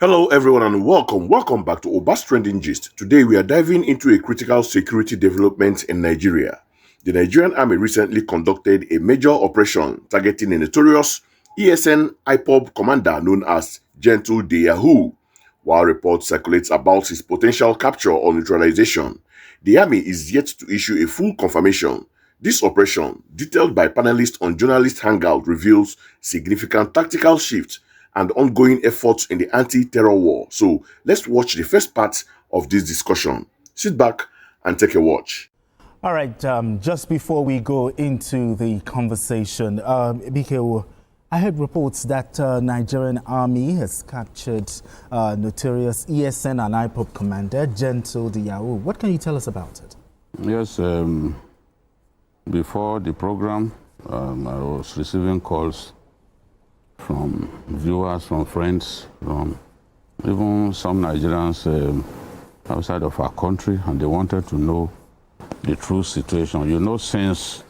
Hello everyone and welcome back to Obas Trending Gist. Today we are diving into a critical security development in Nigeria. The Nigerian Army recently conducted a major operation targeting a notorious ESN IPOB commander known as Gentle de Yahoo. While reports circulate about his potential capture or neutralization, the Army is yet to issue a full confirmation. This operation, detailed by panelists on Journalists Hangout, reveals significant tactical shifts and ongoing efforts in the anti-terror war. So let's watch the first part of this discussion. Sit back and take a watch. All right, just before we go into the conversation, Biko, I heard reports that Nigerian Army has captured notorious ESN and IPOB commander Gentle de Yahoo. What can you tell us about it? Yes, before the program, I was receiving calls from viewers, from friends, from even some Nigerians outside of our country, and they wanted to know the true situation. You know, since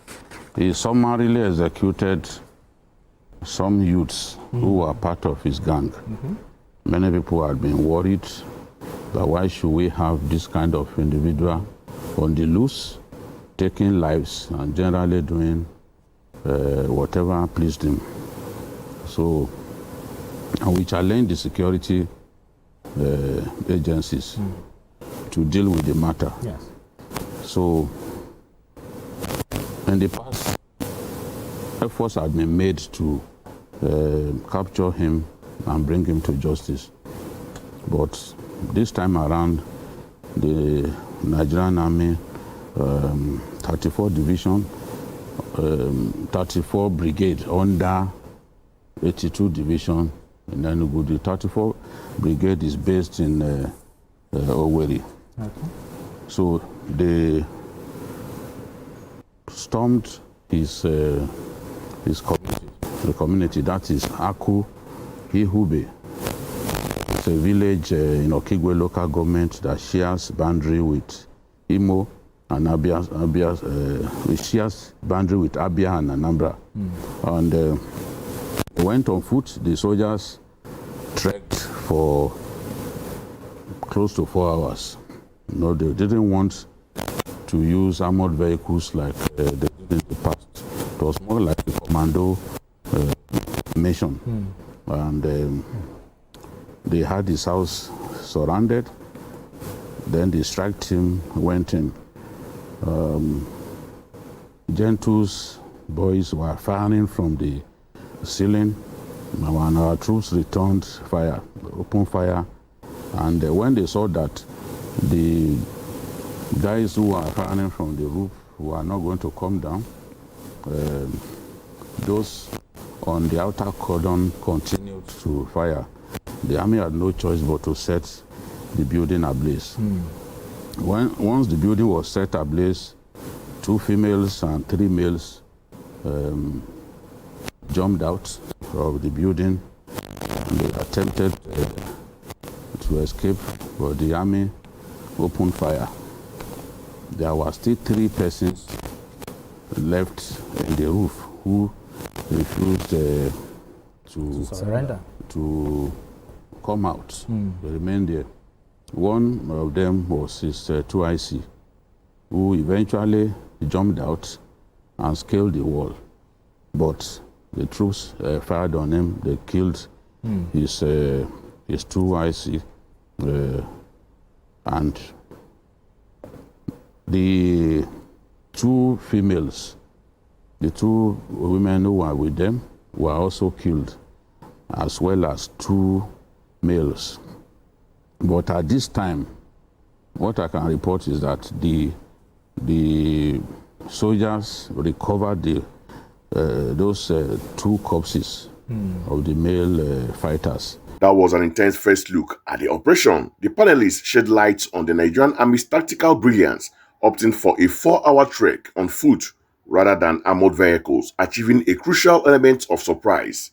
he summarily executed some youths who were part of his gang, many people had been worried that why should we have this kind of individual on the loose, taking lives and generally doing whatever pleased him. So, and we challenged the security agencies to deal with the matter. Yes. So, in the past, efforts had been made to capture him and bring him to justice. But this time around, the Nigerian Army 34 Division, 34 Brigade under 82 Division in Enugu. The 34 Brigade is based in Owerri. Okay. So they stormed his community, the community that is Aku Ihube. It's a village in Okigwe local government that shares boundary with Imo and Abia, it shares boundary with Abia and Anambra. And they went on foot. The soldiers trekked for close to 4 hours. No, they didn't want to use armored vehicles like they did in the past. It was more like a commando mission. And they had his house surrounded. Then the strike team went in. Gentle's boys were firing from the ceiling, and our troops returned fire, open fire. And when they saw that the guys who were firing from the roof were not going to come down, those on the outer cordon continued to fire. The army had no choice but to set the building ablaze. Once the building was set ablaze, 2 females and 3 males jumped out of the building and they attempted to escape, but the army opened fire. There were still 3 persons left in the roof who refused to Surrender. to come out. They remained there. One of them was his 2IC, who eventually jumped out and scaled the wall. But the troops fired on him. They killed his 2IC, and the 2 females, the 2 women who were with them, were also killed, as well as 2 males. But at this time, what I can report is that the soldiers recovered those 2 corpses of the male fighters. That was an intense first look at the operation. The panelists shed light on the Nigerian Army's tactical brilliance, opting for a 4-hour trek on foot rather than armored vehicles, achieving a crucial element of surprise.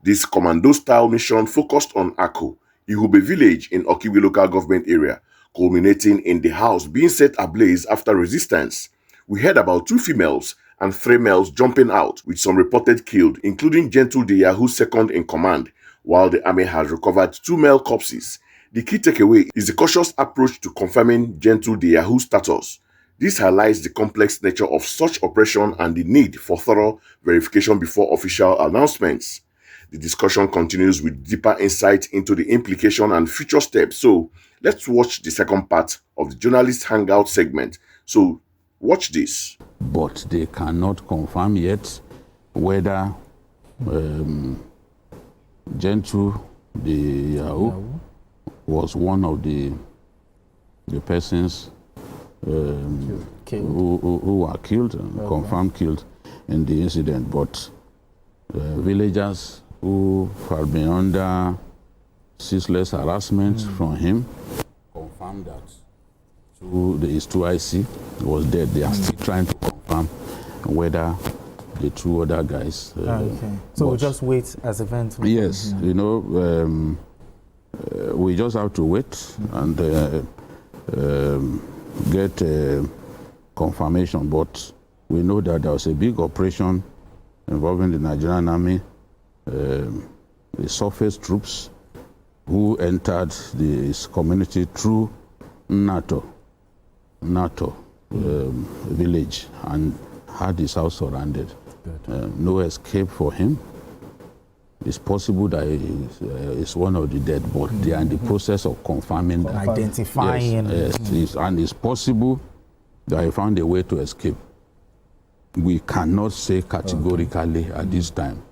This commando-style mission focused on Aku Ihube village in Okigwe local government area, culminating in the house being set ablaze after resistance. We heard about 2 females and 3 males jumping out, with some reported killed, including Gentle de Yahoo's second in command, While the army has recovered 2 male corpses, the key takeaway is the cautious approach to confirming Gentle the Yahoo status. This highlights the complex nature of such operation and the need for thorough verification before official announcements. The discussion continues with deeper insight into the implication and future steps. So let's watch the second part of the Journalists Hangout segment. So watch this. But they cannot confirm yet whether Gentle the Yahoo was one of the persons who were killed and confirmed killed in the incident. But villagers who had been under ceaseless harassment from him confirmed that his 2IC was dead. They are still trying to confirm whether the two other guys. So we'll just wait as events. Yes, you know, we just have to wait and get confirmation. But we know that there was a big operation involving the Nigerian Army, the surface troops who entered this community through NATO village and had his house surrounded. No escape for him. It's possible that he's one of the dead, but they are in the process of confirming that. Identifying. Yes, and it's possible that he found a way to escape. We cannot say categorically at this time.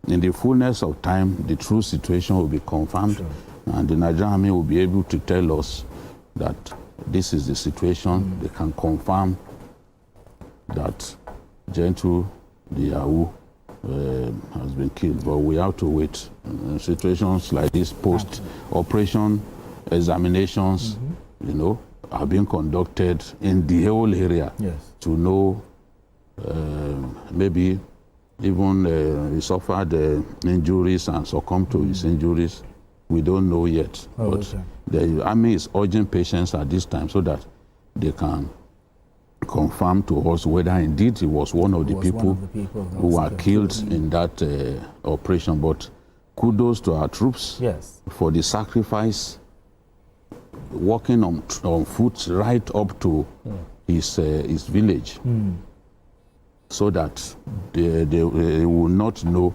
In the fullness of time, the true situation will be confirmed, and the Nigerian Army will be able to tell us that this is the situation. They can confirm that Gentle the Yahoo has been killed, but we have to wait. Situations like this, post-operation examinations, you know, are being conducted in the whole area to know maybe even he suffered injuries and succumbed to his injuries. We don't know yet, but the army is urging patience at this time so that they can confirm to us whether indeed he was one of the people who were killed in that operation. But kudos to our troops for the sacrifice, walking on foot right up to his village, so that they will not know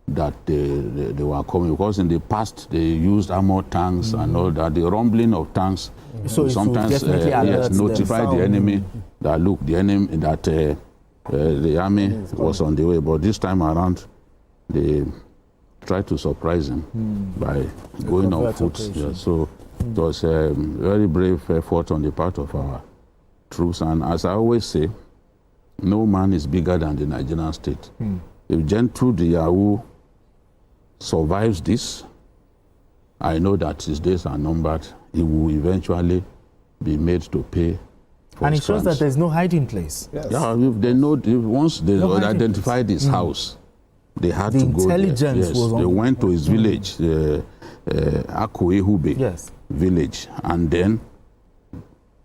that they were coming, because in the past they used armored tanks and all that. The rumbling of tanks sometimes notify the enemy that look, the enemy, that the army was on the way. But this time around, they tried to surprise him by going on foot. So it was a very brave effort on the part of our troops. And as I always say, no man is bigger than the Nigerian state. If Gentle the Yahoo survives this, I know that his days are numbered. He will eventually be made to pay for and his it shows crimes. that there's no hiding place. Yeah, if they know, once they identified his house, they had to go there. Intelligence was on. They went to his village, Ihube village, and then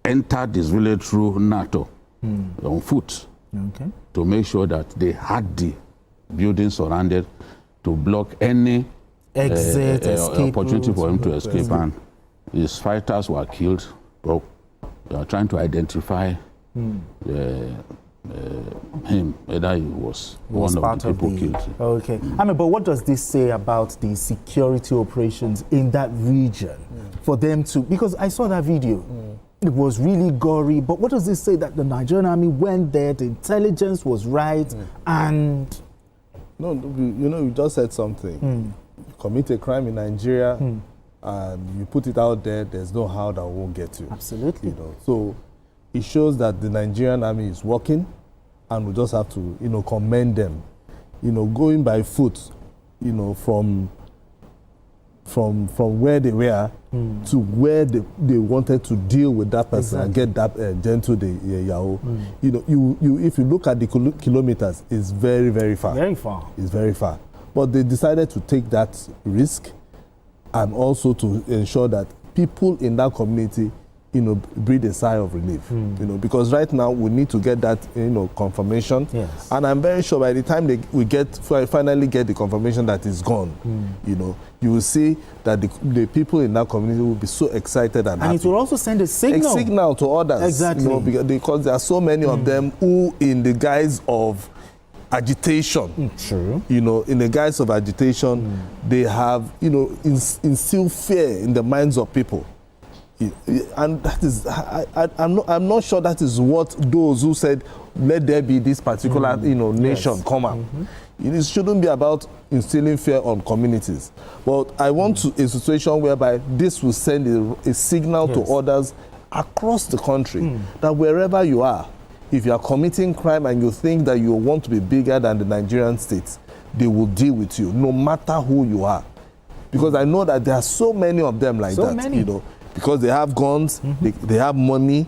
entered this village through NATO on foot to make sure that they had the building surrounded to block any exit, opportunity for him to escape. And his fighters were killed. But they are trying to identify him, whether he was one of the people killed. Okay. I mean, but what does this say about the security operations in that region for them to, because I saw that video. It was really gory, but what does this say? That the Nigerian Army went there, the intelligence was right, and... No, you know, you just said something. You commit a crime in Nigeria, and you put it out there, there's no how that won't get you. Absolutely. You know, so it shows that the Nigerian Army is working, and we just have to, you know, commend them. You know, going by foot, you know, from where they were to where they wanted to deal with that person and get that Gentle the Yahoo. You know, you if you look at the kilometers, it's very, very far. Very far. It's very far. But they decided to take that risk, and also to ensure that people in that community breathe a sigh of relief, because right now we need to get that, confirmation. Yes. And I'm very sure by the time we finally get the confirmation that it's gone, you will see that the people in that community will be so excited and happy. it will also send a signal. A signal to others. Exactly. Because there are so many of them who, in the guise of agitation, True. in the guise of agitation, they have, instilled fear in the minds of people. And that is, I'm not sure that is what those who said, let there be this particular, nation come out. It shouldn't be about instilling fear on communities. But I want a situation whereby this will send a signal to others across the country that wherever you are, if you are committing crime and you think that you want to be bigger than the Nigerian state, they will deal with you, no matter who you are. Because I know that there are so many of them like that, because they have guns, they have money,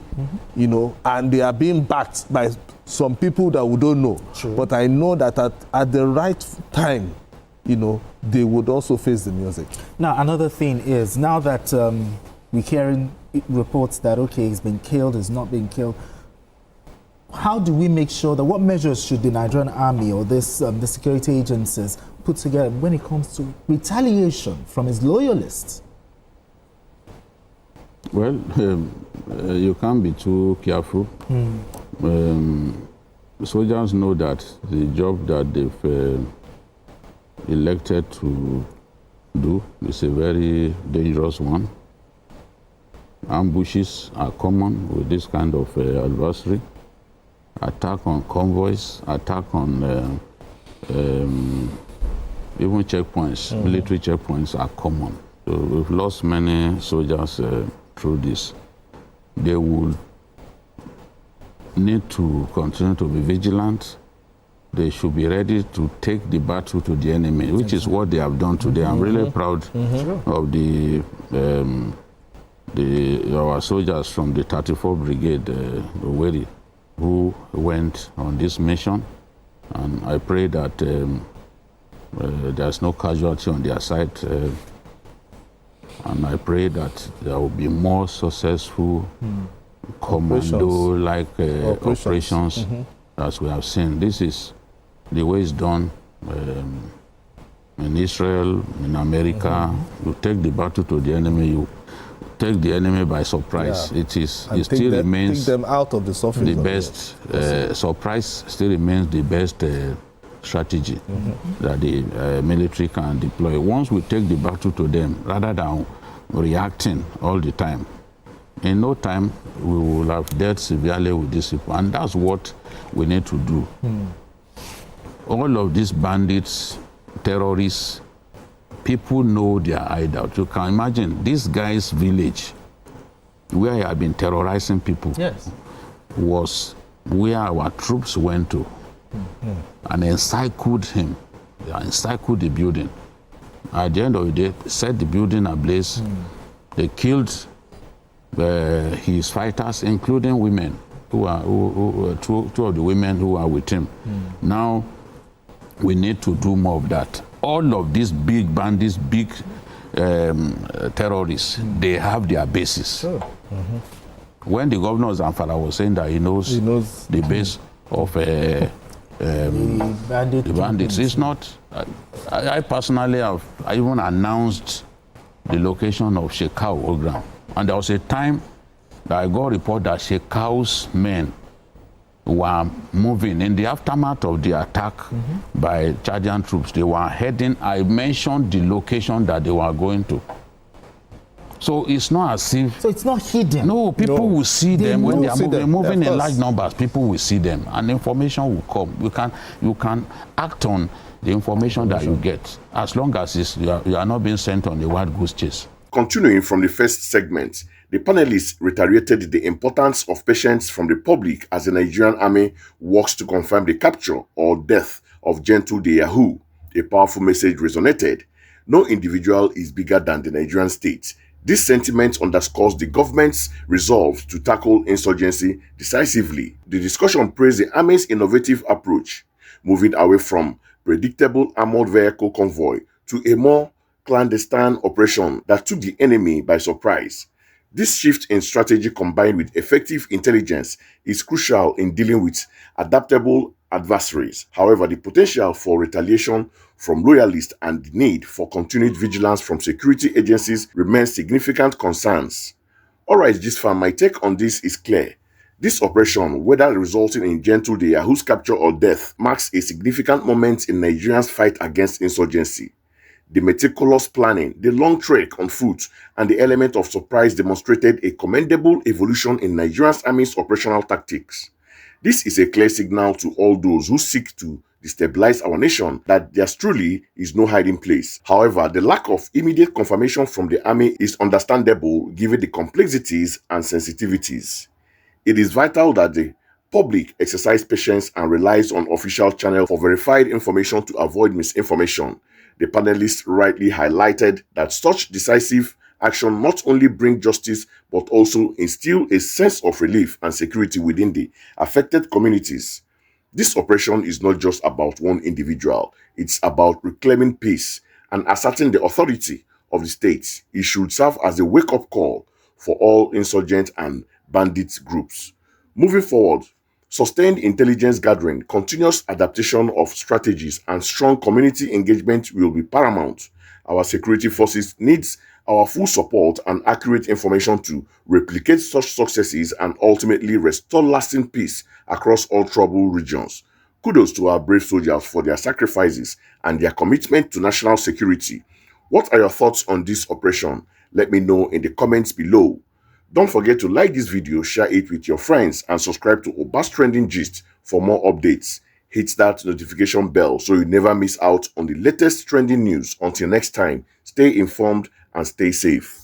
and they are being backed by some people that we don't know. True. But I know that at the right time, they would also face the music. Now, another thing is, now that we're hearing reports that, okay, he's been killed, he's not been killed, how do we make sure that, what measures should the Nigerian Army or the security agencies put together when it comes to retaliation from his loyalists? Well, you can't be too careful. Soldiers know that the job that they've elected to do is a very dangerous one. Ambushes are common with this kind of adversary. Attack on convoys, attack on even checkpoints, military checkpoints are common. So we've lost many soldiers through this. They will need to continue to be vigilant. They should be ready to take the battle to the enemy, which is what they have done today. I'm really proud of our soldiers from the 34th Brigade, Oweri, who went on this mission. And I pray that there's no casualty on their side. And I pray that there will be more successful commando-like operations as we have seen. This is the way it's done in Israel, in America. You take the battle to the enemy, you take the enemy by surprise. It still remains take them out of the surface. The best surprise still remains the best strategy that the military can deploy. Once we take the battle to them, rather than reacting all the time, in no time we will have dealt severely with these people, and that's what we need to do. All of these bandits, terrorists, people know their hideout. You can imagine this guy's village, where he had been terrorizing people, was where our troops went to and encircled him. They encircled the building. At the end of the day, set the building ablaze. They killed his fighters, including women, two of the women who are with him. Now, we need to do more of that. All of these big bandits, big terrorists, they have their bases. When the governor of Zamfara was saying that he knows the base of the bandits, it's not. I personally have even announced the location of Shekau Ogram. And there was a time that I got a report that Shekau's men were moving in the aftermath of the attack by Chadian troops. They were heading. I mentioned the location that they were going to. So it's not as if. So it's not hidden. No, people will see them when they are moving in large numbers. People will see them, and information will come. You can act on the information that you get, as long as you are not being sent on a wild goose chase. Continuing from the first segment, the panelists reiterated the importance of patience from the public as the Nigerian Army works to confirm the capture or death of Gentle the Yahoo. A powerful message resonated. No individual is bigger than the Nigerian state. This sentiment underscores the government's resolve to tackle insurgency decisively. The discussion praised the Army's innovative approach, moving away from predictable armored vehicle convoy to a more clandestine operation that took the enemy by surprise. This shift in strategy combined with effective intelligence is crucial in dealing with adaptable adversaries. However, the potential for retaliation from loyalists and the need for continued vigilance from security agencies remain significant concerns. Alright, this far, my take on this is clear. This operation, whether resulting in gentle the Yahoo's capture or death, marks a significant moment in Nigeria's fight against insurgency. The meticulous planning, the long trek on foot, and the element of surprise demonstrated a commendable evolution in Nigeria's army's operational tactics. This is a clear signal to all those who seek to destabilize our nation that there truly is no hiding place. However, the lack of immediate confirmation from the army is understandable given the complexities and sensitivities. It is vital that the public exercise patience and relies on official channels for verified information to avoid misinformation. The panelists rightly highlighted that such decisive action not only bring justice but also instill a sense of relief and security within the affected communities. This operation is not just about one individual, it's about reclaiming peace and asserting the authority of the state. It should serve as a wake-up call for all insurgent and bandit groups. Moving forward, sustained intelligence gathering, continuous adaptation of strategies, and strong community engagement will be paramount. Our security forces needs our full support and accurate information to replicate such successes and ultimately restore lasting peace across all troubled regions. Kudos to our brave soldiers for their sacrifices and their commitment to national security. What are your thoughts on this operation? Let me know in the comments below. Don't forget to like this video, share it with your friends, and subscribe to Obas Trending Gist for more updates. Hit that notification bell so you never miss out on the latest trending news. Until next time, stay informed and stay safe.